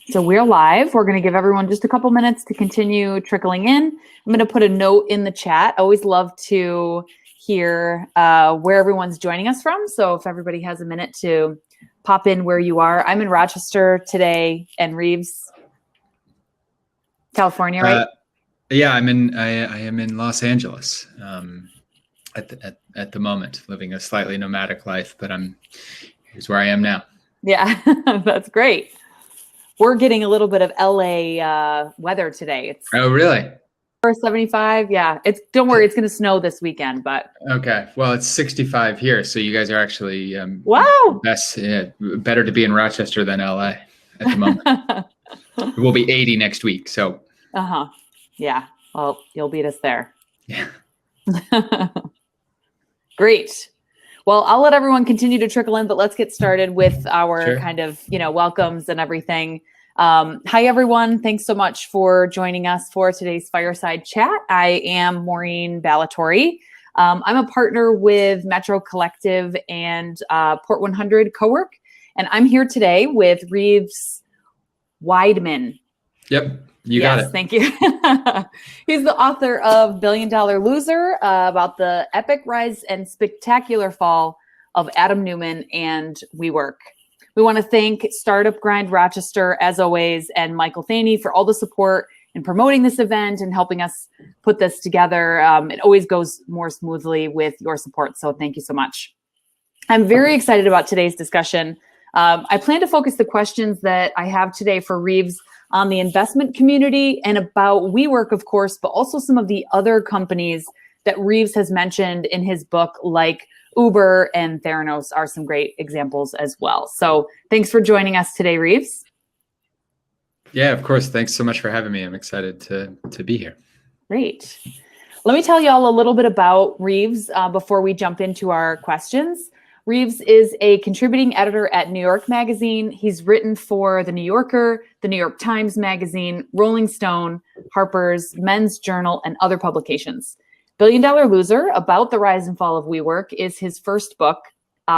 So we're live. We're going to give everyone just a couple minutes to continue trickling in. I'm going to put a note in the chat. I always love to hear where everyone's joining us from. So if everybody has a minute to pop in where you are. I'm in Rochester today and Reeves, California, right? Yeah, I am in Los Angeles at the moment, living a slightly nomadic life, but here's where I am now. Yeah, that's great. We're getting a little bit of LA weather today. It's oh, really? 75. Yeah, don't worry, it's going to snow this weekend, but okay. Well, it's 65 here, so you guys are actually wow. Better to be in Rochester than LA at the moment. It will be 80 next week, so. Yeah. Well, you'll beat us there. Yeah. Great. Well, I'll let everyone continue to trickle in, but let's get started with our kind of, welcomes and everything. Hi, everyone. Thanks so much for joining us for today's Fireside Chat. I am Maureen Balatori. I'm a partner with Metro Collective and Port 100 Cowork, and I'm here today with Reeves Wiedeman. Yep. You got it. Thank you. He's the author of $1 Billion Loser, about the epic rise and spectacular fall of Adam Neumann and WeWork. We want to thank Startup Grind Rochester, as always, and Michael Thaney for all the support in promoting this event and helping us put this together. It always goes more smoothly with your support, so thank you so much. I'm very excited about today's discussion. I plan to focus the questions that I have today for Reeves on the investment community and about WeWork, of course, but also some of the other companies that Reeves has mentioned in his book, like Uber and Theranos are some great examples as well. So thanks for joining us today, Reeves. Yeah, of course. Thanks so much for having me. I'm excited to be here. Great. Let me tell you all a little bit about Reeves before we jump into our questions. Reeves is a contributing editor at New York Magazine. He's written for The New Yorker, The New York Times Magazine, Rolling Stone, Harper's, Men's Journal, and other publications. $1 Billion Loser, about the rise and fall of WeWork, is his first book.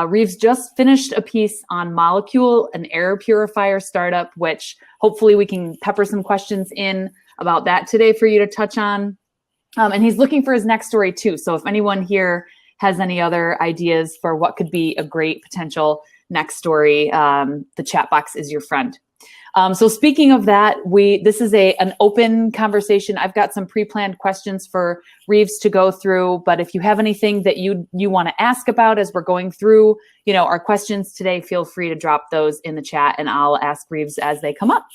Reeves just finished a piece on Molecule, an air purifier startup, which hopefully we can pepper some questions in about that today for you to touch on. And he's looking for his next story too. So if anyone here has any other ideas for what could be a great potential next story, the chat box is your friend. So speaking of that, this is an open conversation. I've got some pre-planned questions for Reeves to go through, but if you have anything that you want to ask about as we're going through, our questions today, feel free to drop those in the chat and I'll ask Reeves as they come up.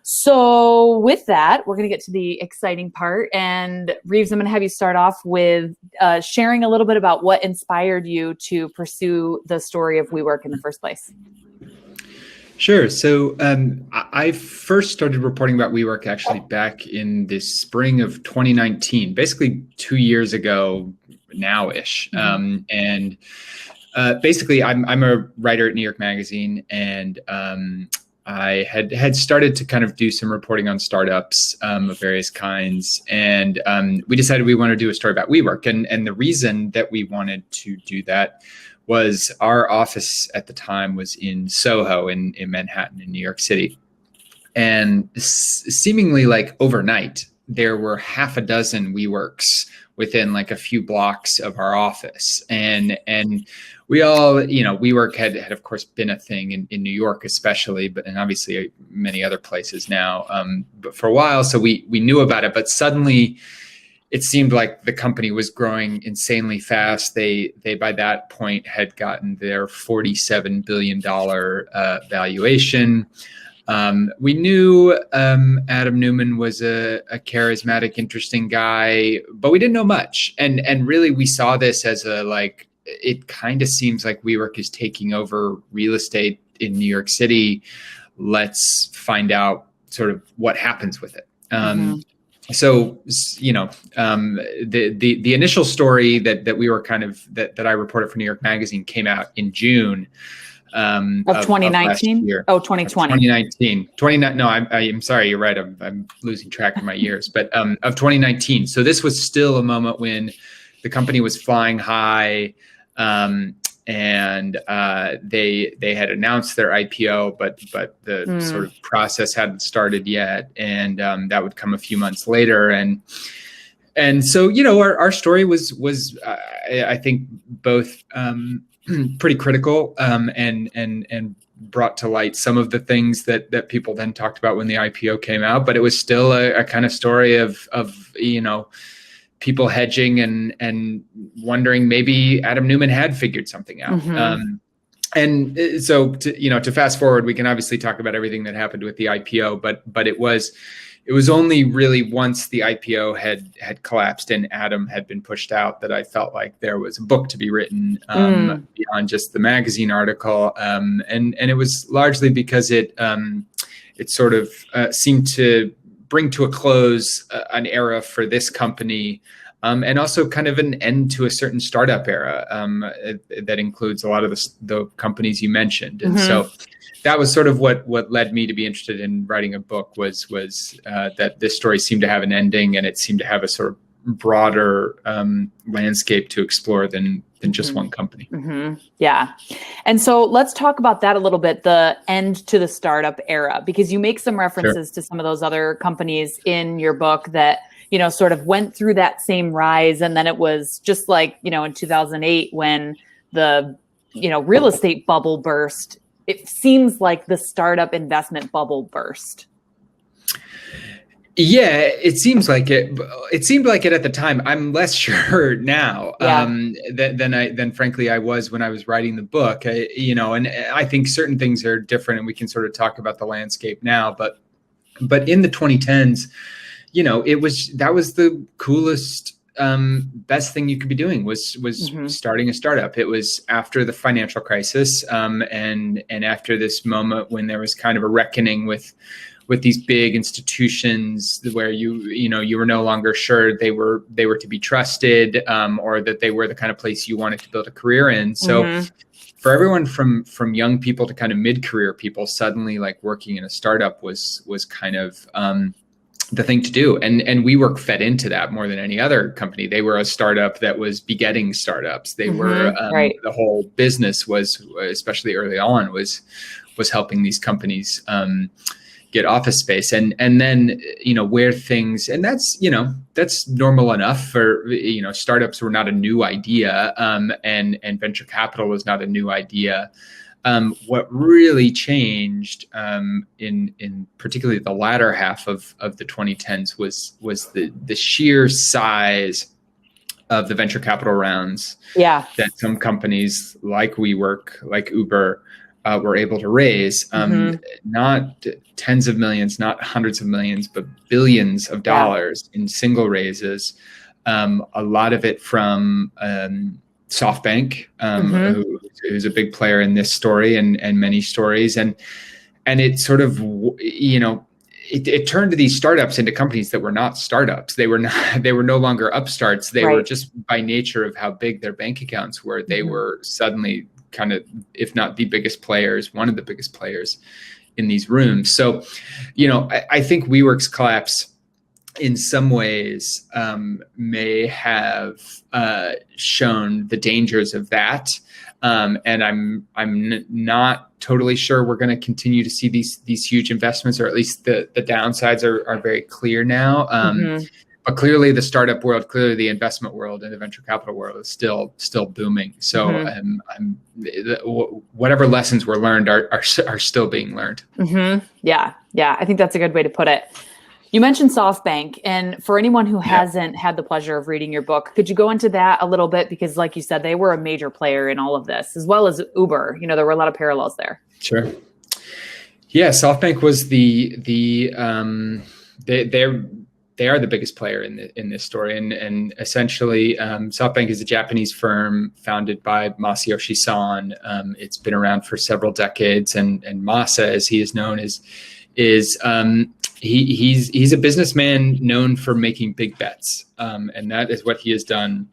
So with that, we're going to get to the exciting part. And Reeves, I'm going to have you start off with sharing a little bit about what inspired you to pursue the story of WeWork in the first place. Sure. So I first started reporting about WeWork actually back in the spring of 2019, basically 2 years ago now-ish. And basically, I'm a writer at New York Magazine, and I had started to kind of do some reporting on startups of various kinds. And we decided we wanted to do a story about WeWork. And the reason that we wanted to do that was our office at the time was in Soho in Manhattan in New York City. And seemingly like overnight, there were half a dozen WeWorks within like a few blocks of our office. And we all, WeWork had of course been a thing in New York especially, and obviously many other places now, but for a while. So we knew about it, but suddenly it seemed like the company was growing insanely fast. They by that point had gotten their $47 billion valuation. We knew Adam Neumann was a charismatic, interesting guy, but we didn't know much. And really we saw this as it kind of seems like WeWork is taking over real estate in New York City. Let's find out sort of what happens with it. So, the initial story that we were that I reported for New York Magazine came out in June of 2019. Oh, 2020. 2019. No, I'm sorry. You're right. I'm losing track of my years, but of 2019. So this was still a moment when the company was flying high. and they had announced their IPO, but the sort of process hadn't started yet, and that would come a few months later. And so, our story was I think both pretty critical and brought to light some of the things that people then talked about when the IPO came out, but it was still a kind of story of people hedging and wondering maybe Adam Neumann had figured something out. And so to fast forward, we can obviously talk about everything that happened with the IPO, but it was only really once the IPO had collapsed and Adam had been pushed out that I felt like there was a book to be written beyond just the magazine article. And it was largely because it sort of seemed to bring to a close an era for this company, and also kind of an end to a certain startup era that includes a lot of the companies you mentioned. And so that was sort of what led me to be interested in writing a book was that this story seemed to have an ending, and it seemed to have a sort of broader landscape to explore than just one company. Yeah. And so let's talk about that a little bit, the end to the startup era, because you make some references to some of those other companies in your book that, sort of went through that same rise. And then it was just like, in 2008 when the, real estate bubble burst, it seems like the startup investment bubble burst. Yeah, it seems like it. It seemed like it at the time. I'm less sure now than frankly I was when I was writing the book. And I think certain things are different, and we can sort of talk about the landscape now. But in the 2010s, that was the coolest, best thing you could be doing was starting a startup. It was after the financial crisis, and after this moment when there was kind of a reckoning with these big institutions where you were no longer sure they were to be trusted, or that they were the kind of place you wanted to build a career in. So for everyone from young people to kind of mid-career people, suddenly like working in a startup was kind of the thing to do. And WeWork fed into that more than any other company. They were a startup that was begetting startups. They were the whole business was, especially early on, was helping these companies get office space, and then where things, and that's normal enough for startups were not a new idea, and venture capital was not a new idea. What really changed in particularly the latter half of the 2010s was the sheer size of the venture capital rounds that some companies like WeWork, like Uber, were able to raise, not tens of millions, not hundreds of millions, but billions of dollars in single raises. A lot of it from SoftBank, who's a big player in this story and many stories, and it sort of it turned to these startups into companies that were not startups. They were no longer upstarts. They were just by nature of how big their bank accounts were. They were suddenly kind of, if not the biggest players, one of the biggest players in these rooms. So, I think WeWork's collapse in some ways may have shown the dangers of that. And I'm not totally sure we're going to continue to see these huge investments, or at least the downsides are very clear now. But clearly the startup world, clearly the investment world and the venture capital world is still booming. So whatever lessons were learned are still being learned. Yeah. I think that's a good way to put it. You mentioned SoftBank, and for anyone who hasn't had the pleasure of reading your book, could you go into that a little bit? Because like you said, they were a major player in all of this, as well as Uber. There were a lot of parallels there. Sure. Yeah, SoftBank was they are the biggest player in this story, and essentially SoftBank is a Japanese firm founded by Masayoshi Son. It's been around for several decades, and Masa, as he is known, he's a businessman known for making big bets, and that is what he has done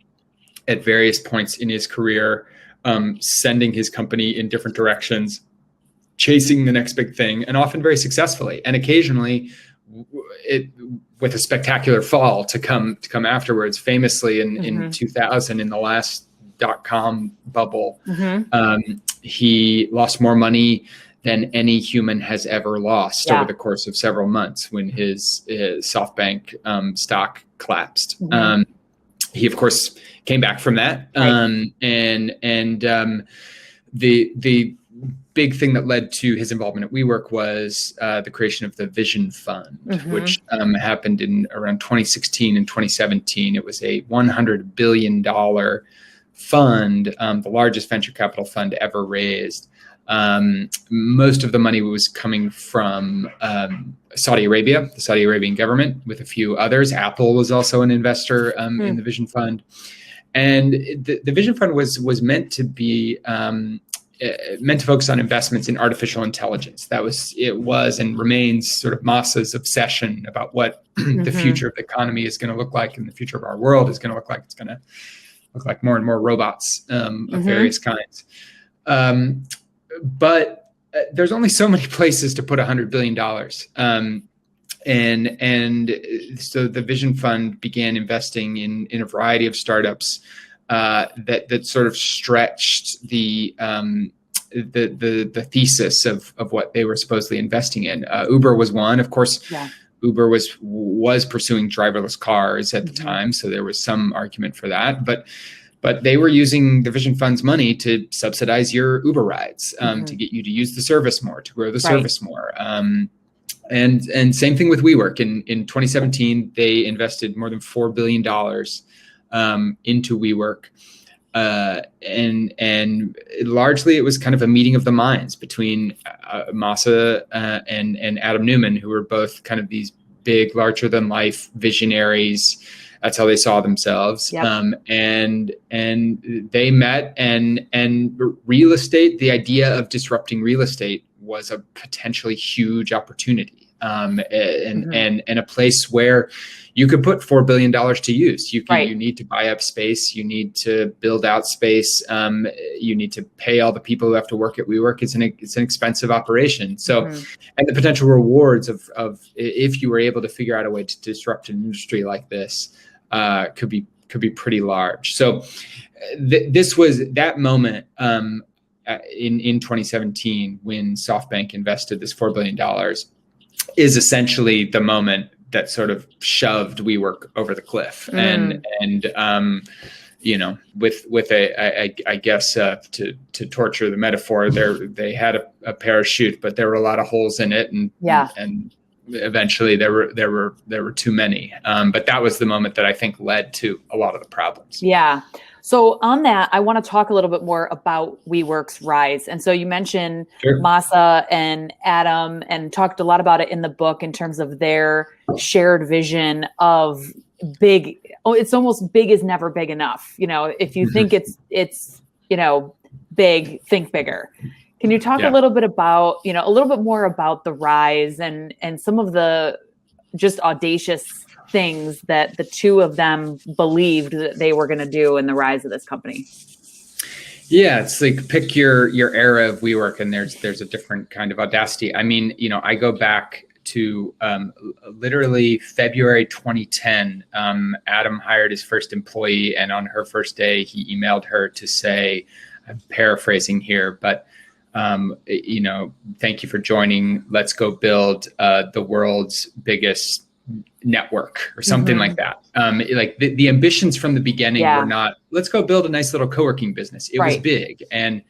at various points in his career, sending his company in different directions, chasing the next big thing, and often very successfully, and occasionally with a spectacular fall to come afterwards. Famously in 2000, in the last dot-com bubble. Mm-hmm. He lost more money than any human has ever lost Yeah. over the course of several months when his SoftBank stock collapsed. Mm-hmm. He, of course, came back from that. Right. The big thing that led to his involvement at WeWork was the creation of the Vision Fund, Mm-hmm. which happened in around 2016 and 2017. It was a $100 billion fund, the largest venture capital fund ever raised. Most of the money was coming from Saudi Arabia, the Saudi Arabian government, with a few others. Apple was also an investor in the Vision Fund. And the Vision Fund was meant to be meant to focus on investments in artificial intelligence. It was and remains sort of Masa's obsession about what the future of the economy is going to look like and the future of our world is going to look like. It's going to look like more and more robots of various kinds. But there's only so many places to put $100 billion. And so the Vision Fund began investing in a variety of startups that sort of stretched the thesis of what they were supposedly investing in. Uber was one, of course. Yeah. Uber was pursuing driverless cars at the time, so there was some argument for that. But they were using the Vision Fund's money to subsidize your Uber rides, to get you to use the service more, to grow the service more. And same thing with WeWork. In 2017, they invested more than $4 billion into WeWork. And largely it was kind of a meeting of the minds between Masa and Adam Neumann, who were both kind of these big, larger than life visionaries. That's how they saw themselves. Yep. And they met, and real estate, the idea of disrupting real estate was a potentially huge opportunity. And a place where you could put $4 billion to use. You need to buy up space. You need to build out space. You need to pay all the people who have to work at WeWork. It's an expensive operation. So, and the potential rewards of if you were able to figure out a way to disrupt an industry like this could be pretty large. So, this was that moment in 2017 when SoftBank invested this $4 billion. Is essentially the moment that sort of shoved WeWork over the cliff, and with I guess to torture the metaphor, they had a parachute, but there were a lot of holes in it, and eventually there were too many. But that was the moment that I think led to a lot of the problems. Yeah. So on that, I want to talk a little bit more about WeWork's rise. And so you mentioned Masa and Adam, and talked a lot about it in the book in terms of their shared vision of big. Oh, it's almost big is never big enough. If you think it's big, think bigger. Can you talk a little bit about, a little bit more about the rise and some of the just audacious things that the two of them believed that they were going to do in the rise of this company? Yeah, it's like pick your era of WeWork, and there's a different kind of audacity. I mean, I go back to literally February 2010. Adam hired his first employee, and on her first day, he emailed her to say, I'm paraphrasing here, but thank you for joining. Let's go build the world's biggest network or something like that. Like the ambitions from the beginning were not, let's go build a nice little co-working business. It was big. And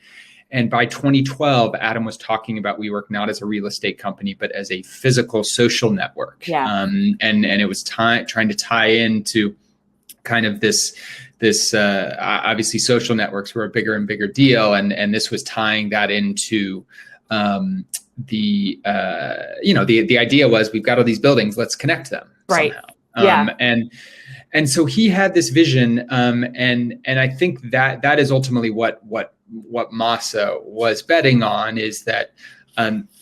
by 2012, Adam was talking about WeWork not as a real estate company, but as a physical social network. And it was trying to tie into kind of this obviously social networks were a bigger and bigger deal. And this was tying that into the idea was, we've got all these buildings, let's connect them somehow. And so he had this vision, and I think that is ultimately what Masa was betting on, is that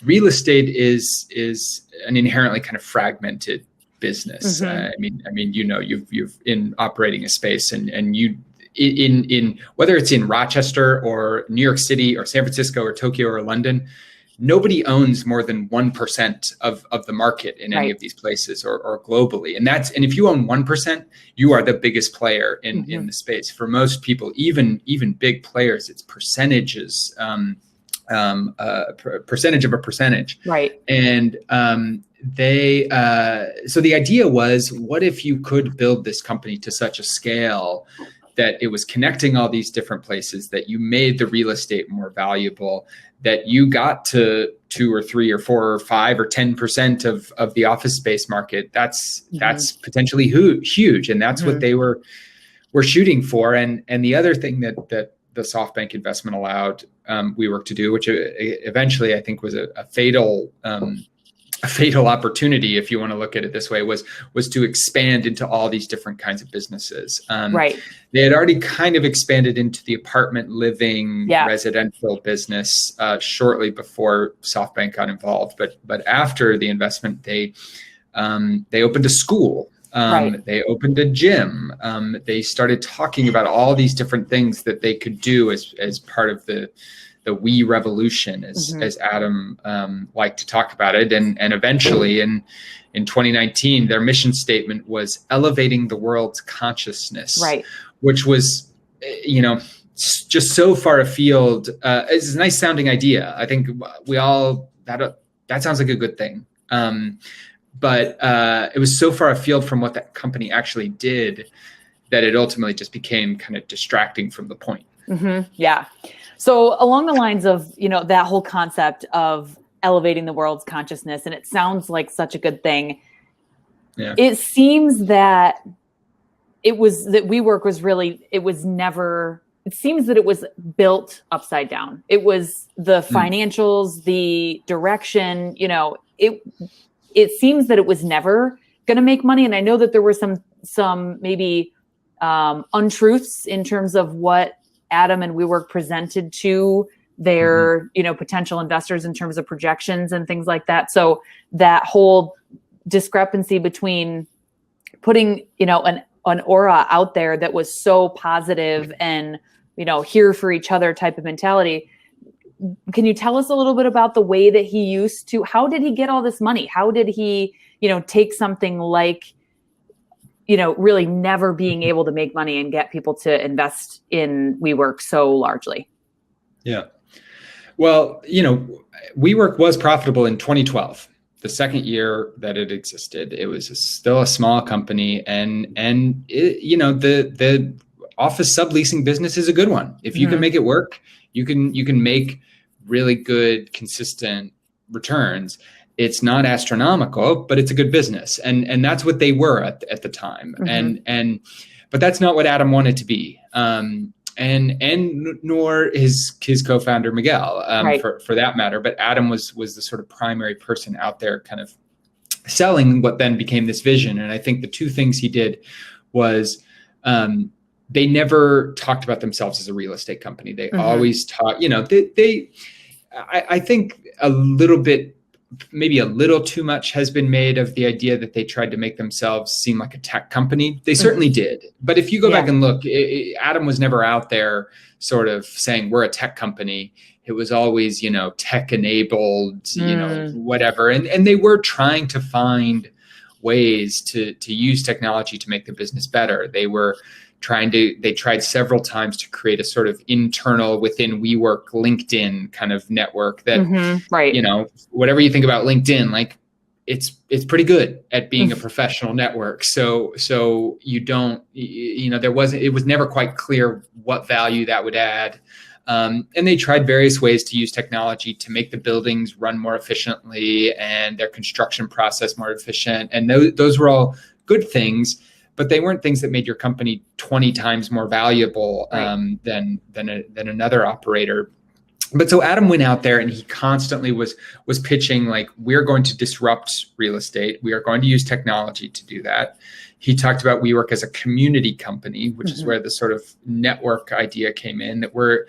real estate is an inherently kind of fragmented business. I mean, you've in operating a space, and you in whether it's in Rochester or New York City or San Francisco or Tokyo or London, nobody owns more than 1% of the market in any of these places or globally. And if you own 1%, you are the biggest player in the space. For most people, even big players, it's percentages, percentage of a percentage. Right. And so the idea was, what if you could build this company to such a scale that it was connecting all these different places, that you made the real estate more valuable, that you got to 2 or 3 or 4 or 5 or 10% of the office space market. That's potentially huge. And that's what they were shooting for. And the other thing that the SoftBank investment allowed WeWork to do, which eventually I think was a fatal opportunity, if you want to look at it this way, was to expand into all these different kinds of businesses. They had already kind of expanded into the apartment living residential business shortly before SoftBank got involved. But after the investment, they opened a school. They opened a gym. They started talking about all these different things that they could do as part of the we revolution, as Adam liked to talk about it. And eventually in 2019, their mission statement was elevating the world's consciousness, which was, just so far afield. It's a nice sounding idea. I think that sounds like a good thing. But it was so far afield from what that company actually did that it ultimately just became kind of distracting from the point. Yeah. So along the lines of, that whole concept of elevating the world's consciousness, and it sounds like such a good thing. Yeah. It seems that WeWork was built upside down. It was the financials, the direction, it seems that it was never going to make money. And I know that there were some maybe untruths in terms of what Adam and WeWork presented to their, potential investors in terms of projections and things like that. So that whole discrepancy between putting, an aura out there that was so positive and, here for each other type of mentality. Can you tell us a little bit about the way that he how did he get all this money? How did he, take something like, really never being able to make money and get people to invest in WeWork so largely? Yeah. Well, WeWork was profitable in 2012, the second year that it existed. It was still a small company, and the office subleasing business is a good one. If you can make it work, you can make really good, consistent returns. It's not astronomical, but it's a good business. And that's what they were at the time. But that's not what Adam wanted to be. And nor his co-founder, Miguel, for that matter. But Adam was the sort of primary person out there kind of selling what then became this vision. And I think the two things he did was they never talked about themselves as a real estate company. They always talked, I think a little bit, maybe a little too much has been made of the idea that they tried to make themselves seem like a tech company. They certainly did. But if you go back and look, Adam was never out there sort of saying we're a tech company. It was always, tech enabled, whatever. And they were trying to find ways to use technology to make the business better. They tried several times to create a sort of internal within WeWork LinkedIn kind of network that, whatever you think about LinkedIn, like it's pretty good at being a professional network. So you don't, it was never quite clear what value that would add. And they tried various ways to use technology to make the buildings run more efficiently and their construction process more efficient. And those were all good things, but they weren't things that made your company 20 times more valuable than another operator. But so Adam went out there and he constantly was pitching like, we're going to disrupt real estate. We are going to use technology to do that. He talked about WeWork as a community company, which is where the sort of network idea came in, that we're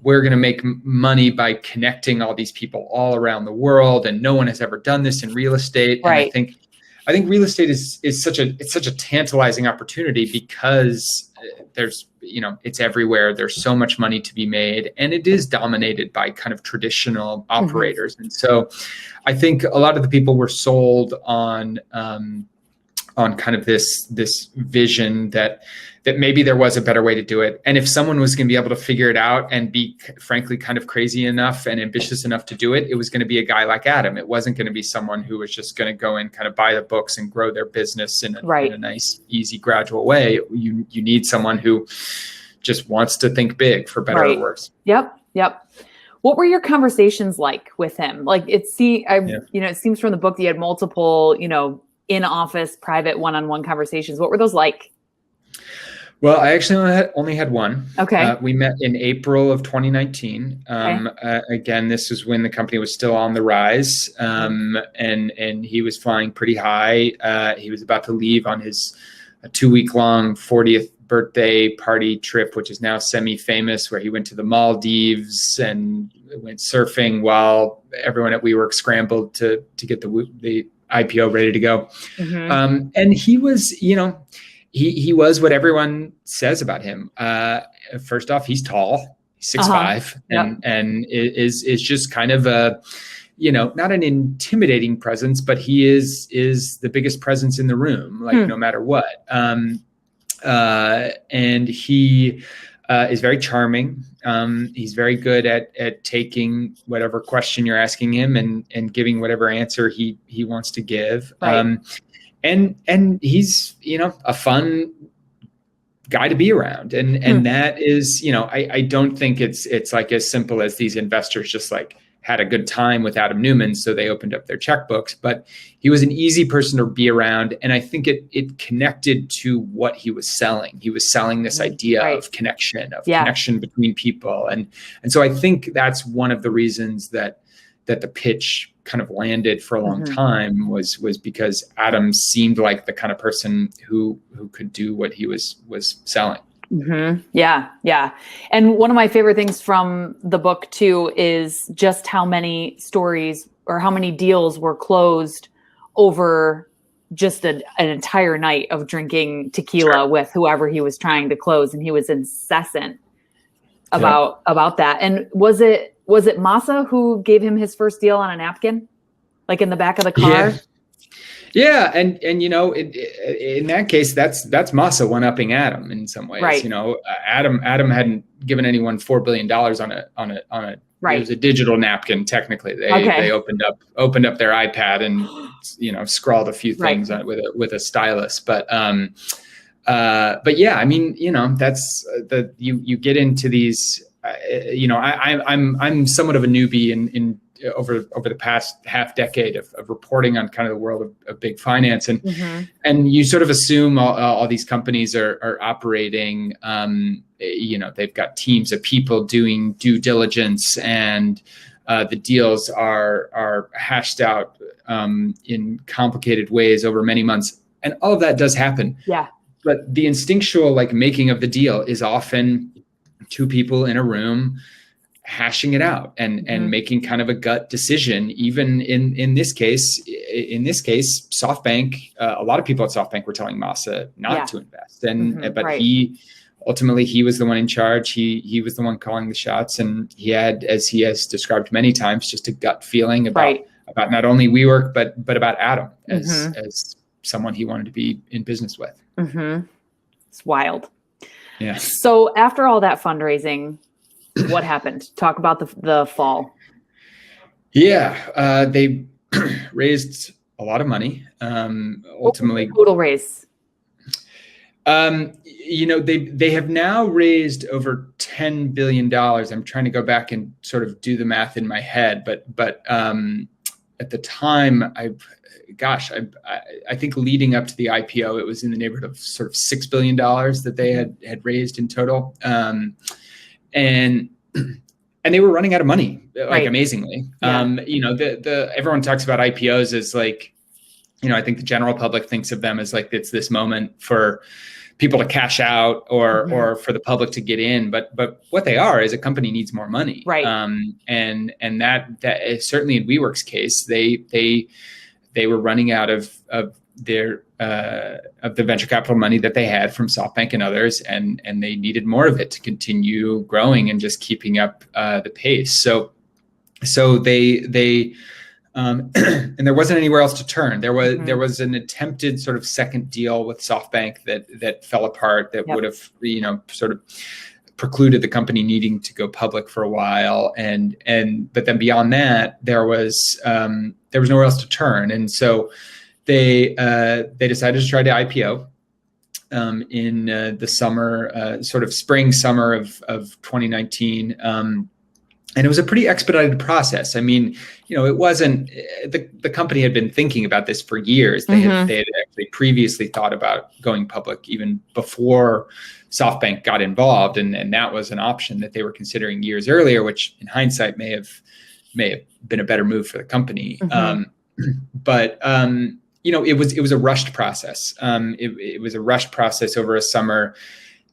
going to make money by connecting all these people all around the world. And no one has ever done this in real estate. And I think real estate is such a tantalizing opportunity because there's, it's everywhere. There's so much money to be made, and it is dominated by kind of traditional operators. And so I think a lot of the people were sold on kind of this vision that maybe there was a better way to do it. And if someone was going to be able to figure it out and be frankly kind of crazy enough and ambitious enough to do it, it was going to be a guy like Adam. It wasn't going to be someone who was just going to go and kind of buy the books and grow their business in a nice, easy, gradual way. You need someone who just wants to think big, for better or worse. Yep. What were your conversations like with him? Like it seems from the book that you had multiple, in-office, private, one-on-one conversations. What were those like? Well, I actually only had one. Okay. We met in April of 2019. Again, this was when the company was still on the rise, and he was flying pretty high. He was about to leave on his 2-week-long 40th birthday party trip, which is now semi-famous, where he went to the Maldives and went surfing while everyone at WeWork scrambled to get the IPO ready to go. And he was, he was what everyone says about him. First off, he's tall, he's 6'5", and is just kind of a, not an intimidating presence, but he is the biggest presence in the room, like no matter what. And he is very charming. He's very good at taking whatever question you're asking him and giving whatever answer he wants to give. Right. And he's, a fun guy to be around. And that is, I don't think it's like as simple as these investors just like had a good time with Adam Newman, so they opened up their checkbooks, but he was an easy person to be around. And I think it connected to what he was selling. He was selling this idea of connection, connection between people. And so I think that's one of the reasons that the pitch kind of landed for a long time was because Adam seemed like the kind of person who could do what he was selling. Yeah. And one of my favorite things from the book too is just how many stories or how many deals were closed over just an entire night of drinking tequila with whoever he was trying to close. And he was incessant about that. And was it Masa who gave him his first deal on a napkin, like in the back of the car? Yeah, and in that case, that's Masa one-upping Adam in some ways. Right. Adam hadn't given anyone $4 billion on a it was a digital napkin. Technically, they opened up their iPad and scrawled a few things on it with a stylus. But yeah, I mean, that's you get into these. I'm somewhat of a newbie in over the past half decade of reporting on kind of the world of big finance, and you sort of assume all these companies are operating. They've got teams of people doing due diligence, and the deals are hashed out in complicated ways over many months, and all of that does happen. Yeah, but the instinctual making of the deal is often two people in a room hashing it out and making kind of a gut decision. Even in this case, SoftBank, a lot of people at SoftBank were telling Masa not to invest. But he was the one in charge. He was the one calling the shots, and he had, as he has described many times, just a gut feeling about not only WeWork, but about Adam as someone he wanted to be in business with. It's wild. Yeah. So after all that fundraising, what happened? Talk about the fall. Yeah, they raised a lot of money. Ultimately, total raise. They have now raised over $10 billion. I'm trying to go back and sort of do the math in my head, but at the time, I think leading up to the IPO, it was in the neighborhood of sort of $6 billion that they had raised in total. And they were running out of money, amazingly. Everyone talks about IPOs as I think the general public thinks of them as it's this moment for people to cash out or for the public to get in. But what they are is a company needs more money. Right. And that is certainly in WeWork's case, they were running out of the venture capital money that they had from SoftBank and others, and they needed more of it to continue growing and just keeping up the pace. So they and there wasn't anywhere else to turn. There was an attempted sort of second deal with SoftBank that fell apart, that would have sort of precluded the company needing to go public for a while, but then beyond that there was nowhere else to turn, and so they decided to try to IPO in the summer, sort of spring summer of 2019. And it was a pretty expedited process. I mean, it wasn't, the company had been thinking about this for years. They had actually previously thought about going public even before SoftBank got involved. And that was an option that they were considering years earlier, which in hindsight may have been a better move for the company. But it was a rushed process. It was a rushed process over a summer.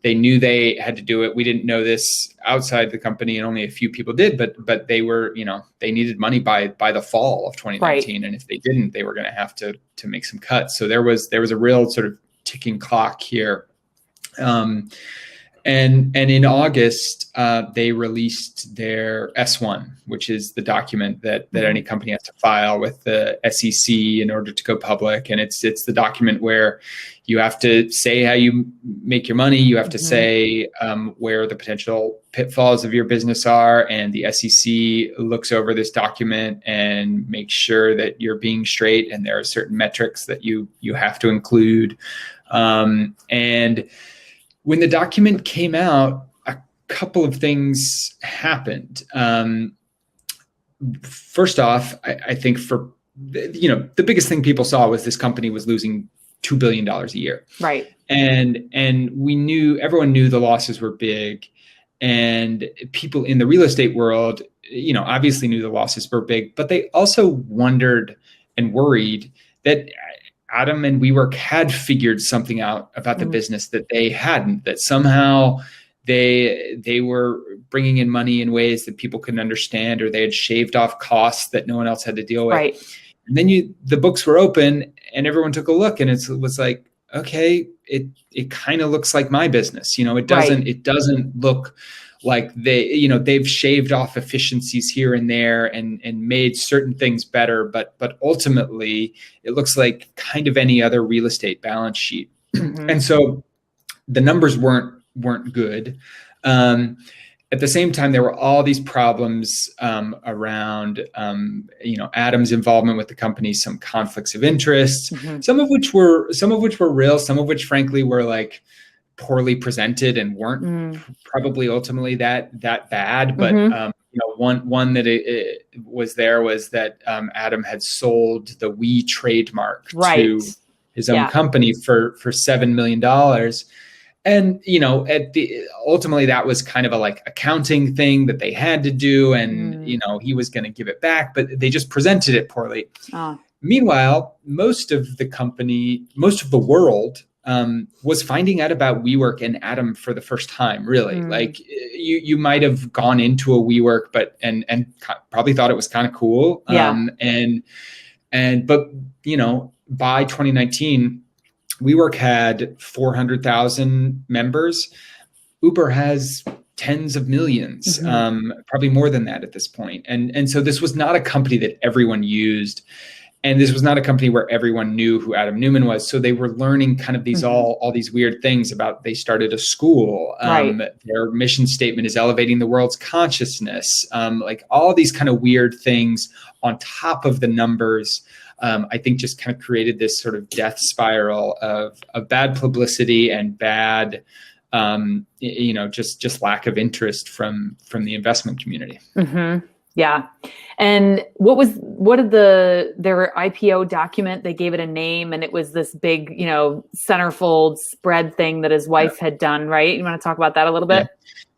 They knew they had to do it. We didn't know this outside the company, and only a few people did. But they were, they needed money by the fall of 2019, right. And if they didn't, they were going to have to make some cuts. So there was a real sort of ticking clock here. And in August, they released their S1, which is the document that any company has to file with the SEC in order to go public. And it's the document where you have to say how you make your money. You have to say where the potential pitfalls of your business are. And the SEC looks over this document and makes sure that you're being straight. And there are certain metrics that you have to include. And when the document came out, a couple of things happened. First off, I think the biggest thing people saw was this company was losing $2 billion a year. Right. And everyone knew the losses were big, and people in the real estate world, obviously knew the losses were big, but they also wondered and worried that Adam and WeWork had figured something out about the business that they hadn't, that somehow they were bringing in money in ways that people couldn't understand, or they had shaved off costs that no one else had to deal with. Right. And then the books were open and everyone took a look, and it was like, okay, it kind of looks like my business. It doesn't look like they've shaved off efficiencies here and there and made certain things better, but ultimately it looks like kind of any other real estate balance sheet. And so the numbers weren't good. At the same time, there were all these problems around, Adam's involvement with the company, some conflicts of interest, some of which were real, some of which, frankly, were like poorly presented and weren't probably ultimately that bad. But one that it was that Adam had sold the We trademark to his own company for $7 million. And, ultimately that was kind of a like accounting thing that they had to do. And, he was going to give it back, but they just presented it poorly. Meanwhile, most of the world was finding out about WeWork and Adam for the first time, really. Like you might have gone into a WeWork, but probably thought it was kind of cool. But by 2019, WeWork had 400,000 members. Uber has tens of millions, probably more than that at this point. And so this was not a company that everyone used. And this was not a company where everyone knew who Adam Neumann was. So they were learning kind of these all these weird things about, they started a school. Their mission statement is elevating the world's consciousness. Like all these kind of weird things on top of the numbers. I think just kind of created this sort of death spiral of bad publicity and bad, just lack of interest from the investment community. Yeah. And what did their IPO document, they gave it a name, and it was this big, centerfold spread thing that his wife had done, right? You want to talk about that a little bit?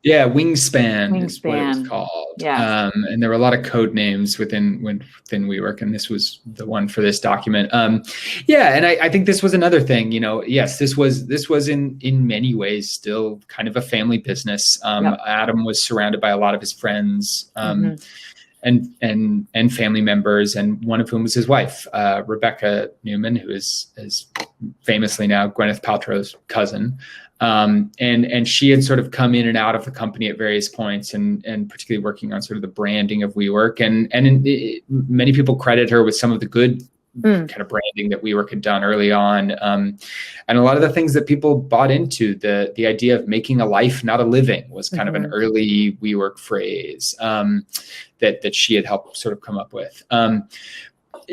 Yeah, Wingspan is what it was called. Yeah. And there were a lot of code names within WeWork, and this was the one for this document. And I think this was another thing, yes, this was in many ways still kind of a family business. Adam was surrounded by a lot of his friends. and family members, and one of whom was his wife, Rebecca Newman, who is famously now Gwyneth Paltrow's cousin. And she had sort of come in and out of the company at various points, and particularly working on sort of the branding of WeWork. And many people credit her with some of the good kind of branding that WeWork had done early on. And a lot of the things that people bought into, the idea of making a life, not a living, was kind of an early WeWork phrase that she had helped sort of come up with.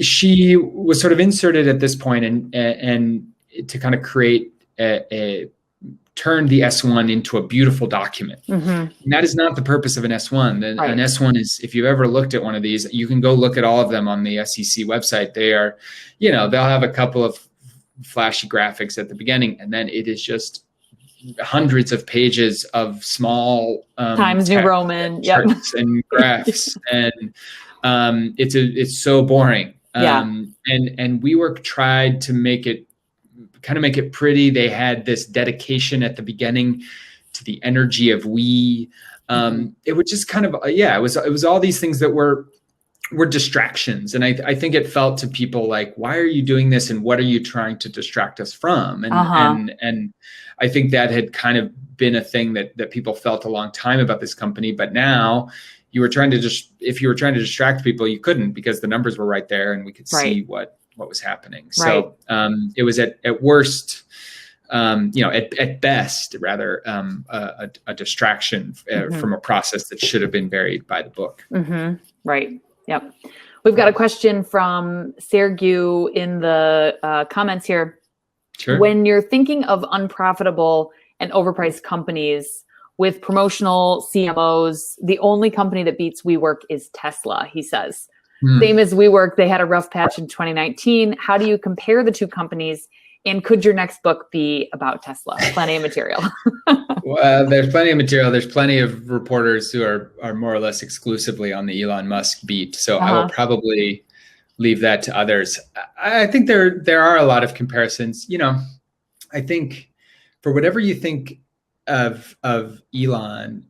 She was sort of inserted at this point and to kind of create turn the S1 into a beautiful document. And that is not the purpose of an S1. An S1 is, if you've ever looked at one of these, you can go look at all of them on the SEC website. They are, they'll have a couple of flashy graphics at the beginning, and then it is just hundreds of pages of small Times New Roman charts and graphs. And it's so boring. And WeWork tried to make it pretty. They had this dedication at the beginning to the energy of we. It was just kind of, it was all these things that were distractions. And I think it felt to people like, why are you doing this? And what are you trying to distract us from? And I think that had kind of been a thing that people felt a long time about this company. But now if you were trying to distract people, you couldn't, because the numbers were right there and we could see what was happening. So it was at worst, at best, rather, a distraction from a process that should have been buried by the book. Right. Yep. We've got a question from Sergio in the comments here. Sure. When you're thinking of unprofitable and overpriced companies with promotional CMOs, the only company that beats WeWork is Tesla, he says. Same as WeWork, they had a rough patch in 2019. How do you compare the two companies? And could your next book be about Tesla? Plenty of material. Well, there's plenty of material. There's plenty of reporters who are more or less exclusively on the Elon Musk beat. So I will probably leave that to others. I think there are a lot of comparisons. I think for whatever you think of Elon,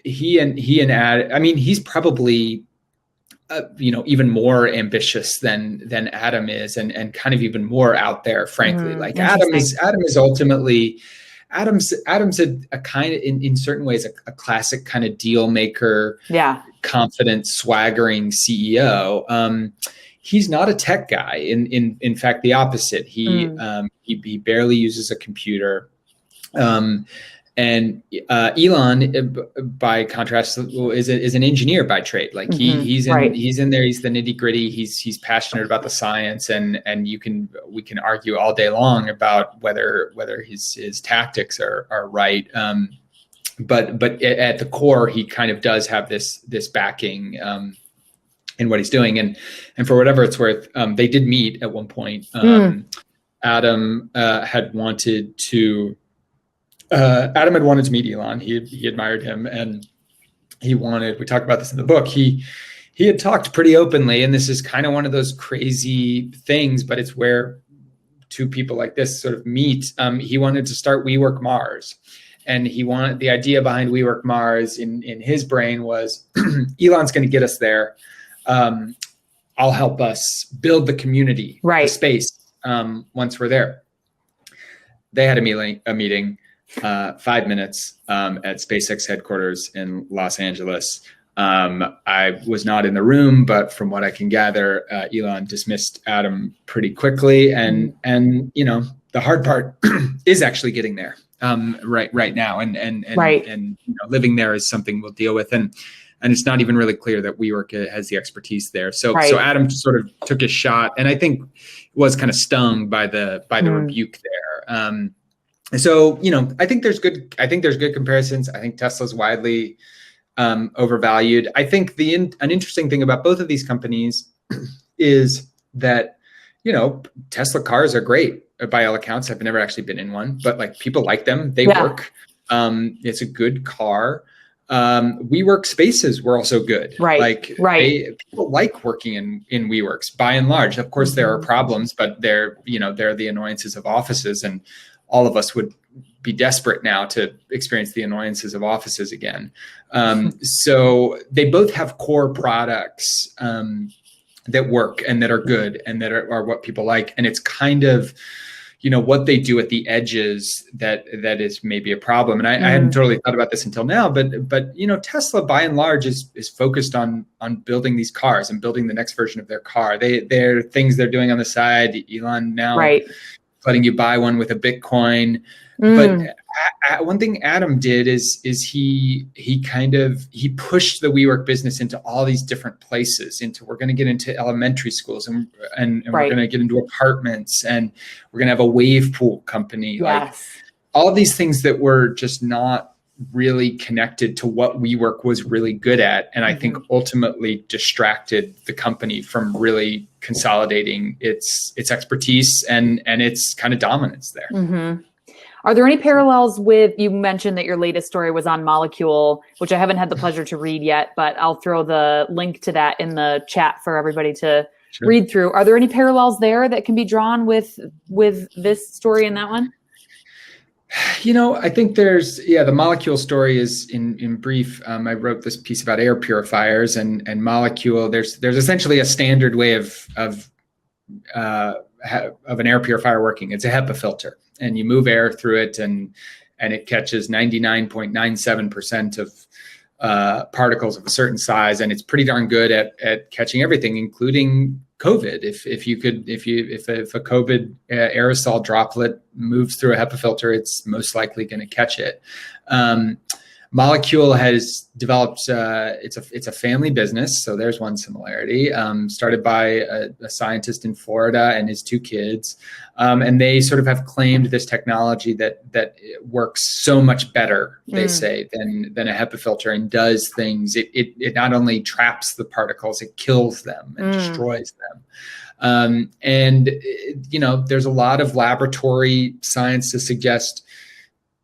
he and Ad, I mean, he's probably even more ambitious than Adam is, and kind of even more out there, frankly. Like Adam is ultimately, Adam's a kind of, in certain ways, a classic kind of deal maker, confident, swaggering CEO. He's not a tech guy. In fact, the opposite. He barely uses a computer. And Elon, by contrast, is an engineer by trade. Like he's in there. He's the nitty gritty. He's passionate about the science, and we can argue all day long about whether his tactics are right. But at the core, he kind of does have this backing in what he's doing. And for whatever it's worth, they did meet at one point. Adam had wanted to. Adam had wanted to meet Elon. He admired him, and we talked about this in the book. He had talked pretty openly, and this is kind of one of those crazy things, but it's where two people like this sort of meet. He wanted to start WeWork Mars, and the idea behind WeWork Mars in his brain was, Elon's going to get us there. I'll help us build the community, the space, once we're there. They had a meeting. 5 minutes at SpaceX headquarters in Los Angeles. I was not in the room, but from what I can gather, Elon dismissed Adam pretty quickly. And the hard part is actually getting there right now. And living there is something we'll deal with. And it's not even really clear that WeWork has the expertise there. So Adam sort of took his shot, and I think was kind of stung by the rebuke there. So, I think there's good comparisons. I think Tesla's widely overvalued. I think an interesting thing about both of these companies is that, Tesla cars are great by all accounts. I've never actually been in one, but people like them. They work. It's a good car. WeWork spaces were also good. People like working in WeWorks by and large. Of course, there are problems, but they're the annoyances of offices, and all of us would be desperate now to experience the annoyances of offices again. So they both have core products that work and that are good and that are what people like. And it's kind of, what they do at the edges that is maybe a problem. And I hadn't totally thought about this until now, but Tesla by and large is focused on building these cars and building the next version of their car. They're things they're doing on the side. Elon now letting you buy one with a Bitcoin. But one thing Adam did is he pushed the WeWork business into all these different places. We're going to get into elementary schools and we're going to get into apartments, and we're going to have a wave pool company. Like all of these things that were just not really connected to what WeWork was really good at, and I think ultimately distracted the company from really consolidating its expertise and its kind of dominance there. Are there any parallels with, you mentioned that your latest story was on Molecule, which I haven't had the pleasure to read yet, but I'll throw the link to that in the chat for everybody to read through. Are there any parallels there that can be drawn with this story and that one? I think there's, the Molecule story is in brief. I wrote this piece about air purifiers and Molecule. There's essentially a standard way of an air purifier working. It's a HEPA filter, and you move air through it, and it catches 99.97% of particles of a certain size, and it's pretty darn good at catching everything, including COVID. If a COVID aerosol droplet moves through a HEPA filter, it's most likely going to catch it. Molecule has developed, it's a family business. So there's one similarity, started by a scientist in Florida and his two kids. And they sort of have claimed this technology that works so much better, they say, than a HEPA filter, and does things. It not only traps the particles, it kills them and destroys them. There's a lot of laboratory science to suggest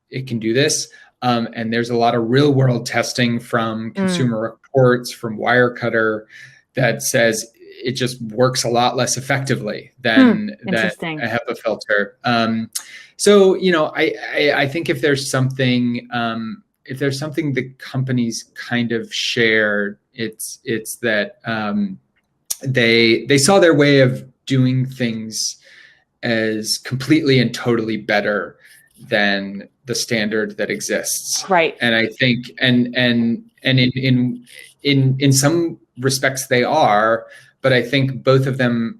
it can do this. And there's a lot of real world testing from Consumer Reports, from Wirecutter, that says it just works a lot less effectively than a HEPA filter. I think if there's something that companies kind of share, it's that they saw their way of doing things as completely and totally better than the standard that exists. Right. And I think, and in some respects they are, but I think both of them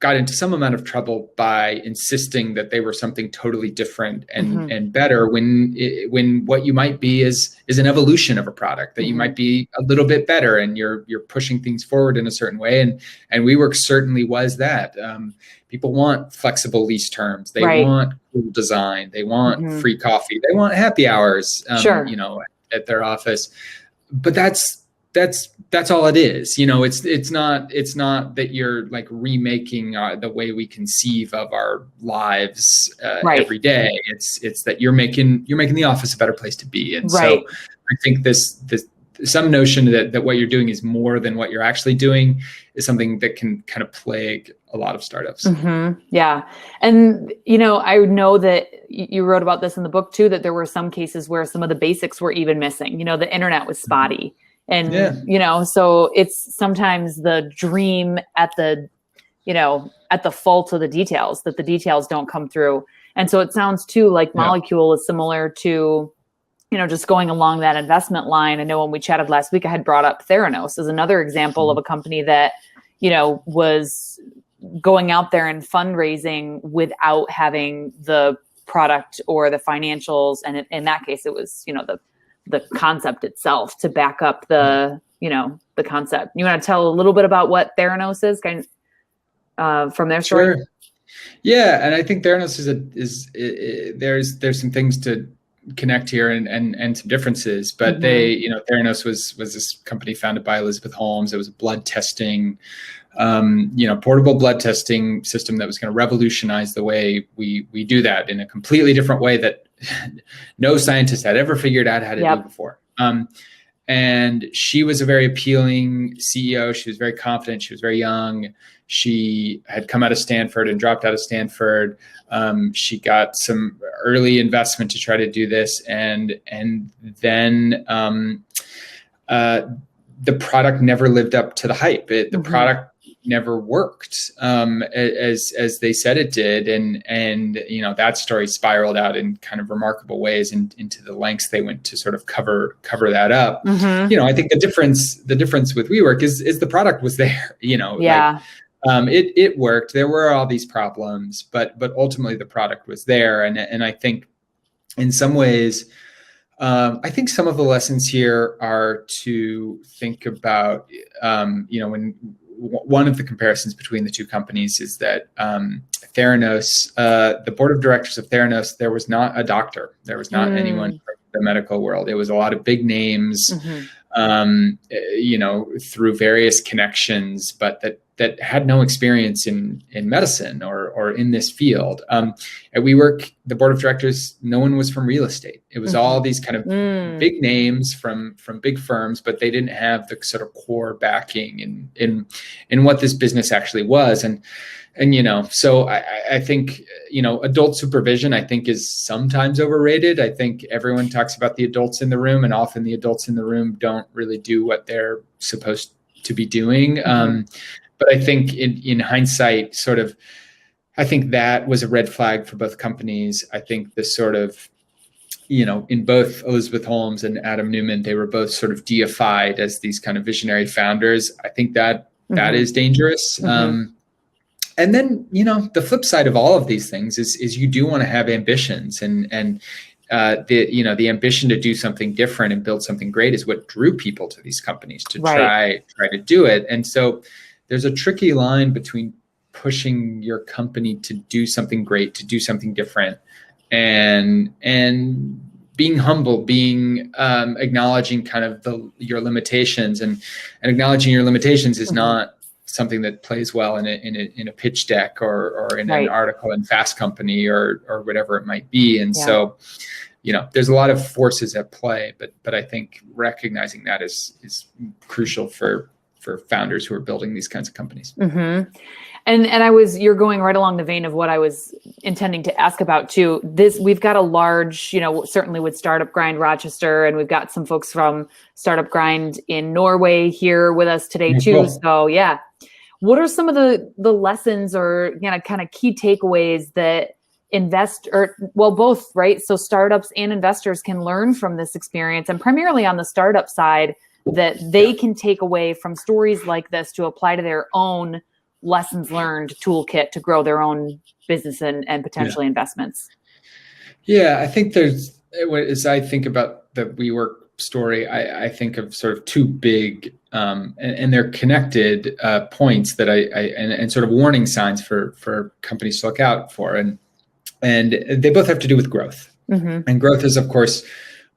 got into some amount of trouble by insisting that they were something totally different and better, when what you might be is an evolution of a product, that you might be a little bit better and you're pushing things forward in a certain way. And WeWork certainly was that. People want flexible lease terms. They want cool design. They want free coffee. They want happy hours, at their office. But that's all it is. It's not that you're like remaking the way we conceive of our lives every day. It's that you're making the office a better place to be. And so I think this some notion that what you're doing is more than what you're actually doing is something that can kind of plague a lot of startups. Yeah. And, I know that you wrote about this in the book too, that there were some cases where some of the basics were even missing. The internet was spotty. And, so it's sometimes the dream at the fault of the details, that the details don't come through. And so it sounds too like Molecule is similar to, just going along that investment line. I know when we chatted last week, I had brought up Theranos as another example of a company that, was going out there and fundraising without having the product or the financials. And in that case, it was, the concept itself to back up the concept. You want to tell a little bit about what Theranos is from their story? Sure. Yeah. And I think Theranos there's some things to connect here and some differences, but Theranos was this company founded by Elizabeth Holmes. It was a blood testing, portable blood testing system that was going to revolutionize the way we do that in a completely different way that no scientist had ever figured out how to do before. And she was a very appealing CEO. She was very confident. She was very young. She had come out of Stanford and dropped out of Stanford. She got some early investment to try to do this, and then the product never lived up to the hype. The product never worked as they said it did, and that story spiraled out in kind of remarkable ways into the lengths they went to sort of cover that up. I think the difference with WeWork is the product was there. It worked. There were all these problems, but ultimately the product was there, and I think in some ways, I think some of the lessons here are to think about, when one of the comparisons between the two companies is that Theranos, the board of directors of Theranos, there was not a doctor. There was not anyone from the medical world. It was a lot of big names, through various connections, but that had no experience in medicine or in this field. At WeWork, the board of directors, no one was from real estate. It was all these kind of big names from big firms, but they didn't have the sort of core backing in what this business actually was. And so I think, adult supervision, I think, is sometimes overrated. I think everyone talks about the adults in the room, and often the adults in the room don't really do what they're supposed to be doing. But I think in hindsight, I think that was a red flag for both companies. I think the sort of, in both Elizabeth Holmes and Adam Newman, they were both sort of deified as these kind of visionary founders. I think that is dangerous. And then, the flip side of all of these things is you do want to have ambitions, and the ambition to do something different and build something great is what drew people to these companies to try to do it. And so there's a tricky line between pushing your company to do something great, to do something different, and being humble, being acknowledging kind of your limitations, and acknowledging your limitations is not something that plays well in a pitch deck or in an article in Fast Company or whatever it might be. And so, there's a lot of forces at play, but I think recognizing that is crucial for founders who are building these kinds of companies. And you're going right along the vein of what I was intending to ask about too. We've got a large, certainly with Startup Grind Rochester, and we've got some folks from Startup Grind in Norway here with us today too. Cool. So yeah, what are some of the lessons or kind of key takeaways that both, right? So startups and investors can learn from this experience, and primarily on the startup side, that they can take away from stories like this to apply to their own lessons learned toolkit to grow their own business and potentially investments. Yeah, I think as I think about the WeWork story, I think of sort of two big and they're connected points that and sort of warning signs for companies to look out for, and they both have to do with growth. And growth is, of course,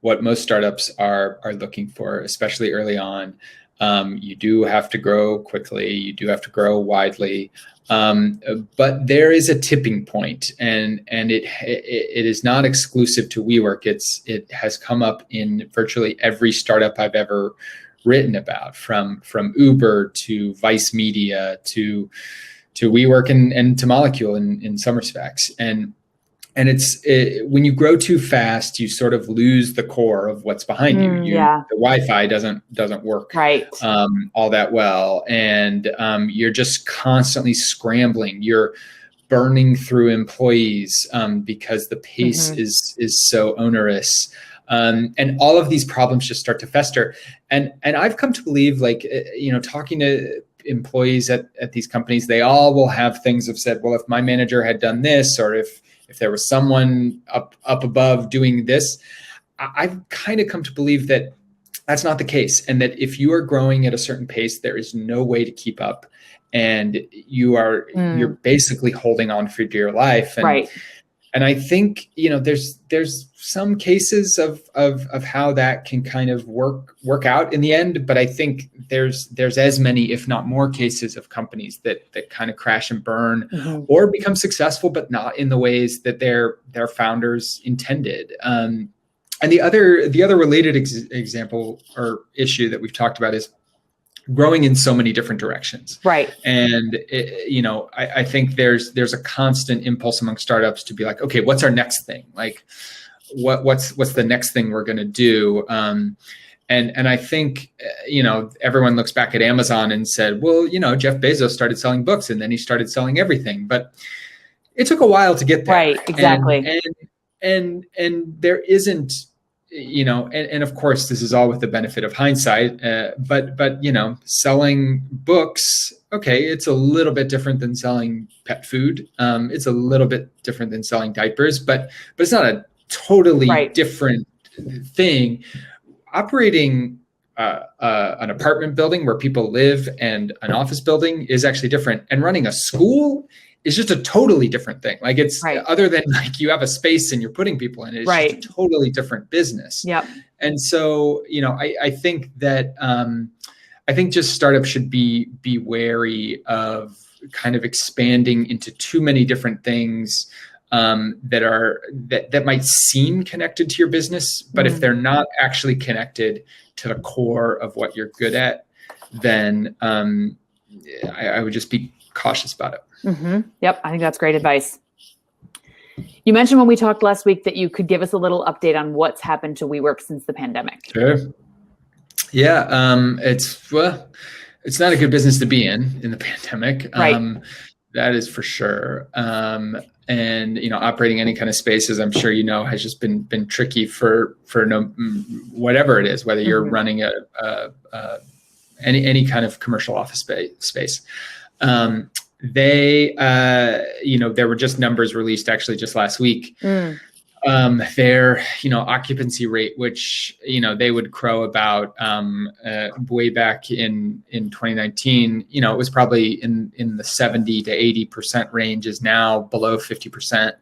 what most startups are looking for, especially early on. You do have to grow quickly. You do have to grow widely. But there is a tipping point, and it is not exclusive to WeWork. It has come up in virtually every startup I've ever written about, from Uber to Vice Media to WeWork and to Molecule in some respects. And it's when you grow too fast, you sort of lose the core of what's behind you. The Wi-Fi doesn't work all that well, and you're just constantly scrambling. You're burning through employees because the pace is so onerous, and all of these problems just start to fester. And I've come to believe, talking to employees at these companies, they all will have things have said, well, if my manager had done this, or if there was someone up above doing this. I've kind of come to believe that that's not the case, and that if you are growing at a certain pace, there is no way to keep up, and you're basically holding on for dear life. And I think there's some cases of how that can kind of work out in the end, but I think there's as many, if not more, cases of companies that kind of crash and burn or become successful, but not in the ways that their founders intended. And the other related example or issue that we've talked about is growing in so many different directions. Right. And I think there's a constant impulse among startups to be like, okay, what's our next thing? Like, what's the next thing we're going to do? And I think, everyone looks back at Amazon and said, well, Jeff Bezos started selling books and then he started selling everything, but it took a while to get there. Right. Exactly. And there isn't, and of course this is all with the benefit of hindsight, but selling books, okay, it's a little bit different than selling pet food. It's a little bit different than selling diapers, but it's not a totally different thing. Operating an apartment building where people live and an office building is actually different. And running a school is just a totally different thing. Like it's other than like you have a space and you're putting people in it, it's just a totally different business. Yep. And so, I think that I think just startups should be wary of kind of expanding into too many different things that might seem connected to your business, but if they're not actually connected to the core of what you're good at, then I would just be cautious about it. Mm-hmm. Yep. I think that's great advice. You mentioned when we talked last week that you could give us a little update on what's happened to WeWork since the pandemic. Sure. Yeah. It's not a good business to be in the pandemic. That is for sure. And operating any kind of space, as I'm sure has just been tricky for whatever it is, whether you're running any kind of commercial office space. There were just numbers released actually just last week. Their occupancy rate, which they would crow about way back in 2019, it was probably in the 70 to 80% range, is now below 50%